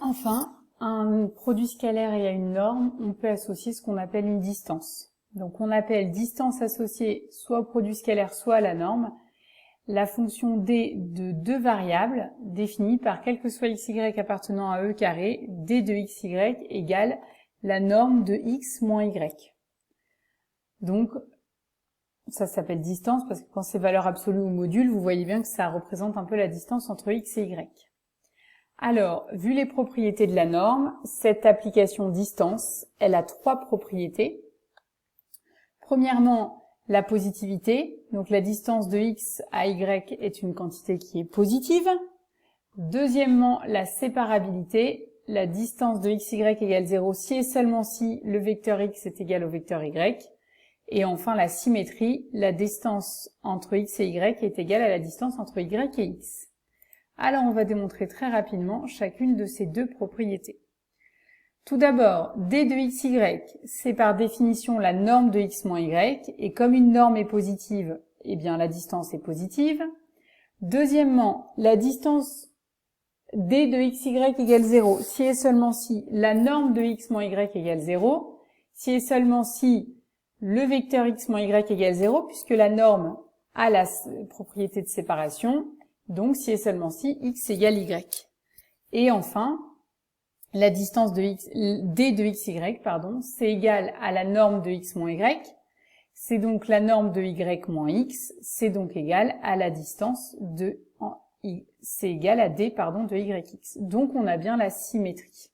Enfin, un produit scalaire et à une norme, on peut associer ce qu'on appelle une distance. Donc on appelle distance associée soit au produit scalaire, soit à la norme, la fonction d de deux variables définie par quel que soit xy appartenant à e carré, d de xy égale la norme de x moins y. Donc ça s'appelle distance parce que quand c'est valeur absolue ou module, vous voyez bien que ça représente un peu la distance entre x et y. Alors, vu les propriétés de la norme, cette application distance, elle a trois propriétés. Premièrement, la positivité, donc la distance de x à y est une quantité qui est positive. Deuxièmement, la séparabilité, la distance de xy égale 0 si et seulement si le vecteur x est égal au vecteur y. Et enfin, la symétrie, la distance entre x et y est égale à la distance entre y et x. Alors, on va démontrer très rapidement chacune de ces deux propriétés. Tout d'abord, d de xy, c'est par définition la norme de x moins y, et comme une norme est positive, eh bien la distance est positive. Deuxièmement, la distance d de xy égale 0, si et seulement si la norme de x moins y égale 0, si et seulement si le vecteur x moins y égale 0, puisque la norme a la propriété de séparation, donc si et seulement si x égale y. Et enfin, la distance de d de xy, c'est égal à la norme de x moins y, c'est donc la norme de y moins x, c'est donc égal à la distance de c'est égal à d de yx. Donc on a bien la symétrie.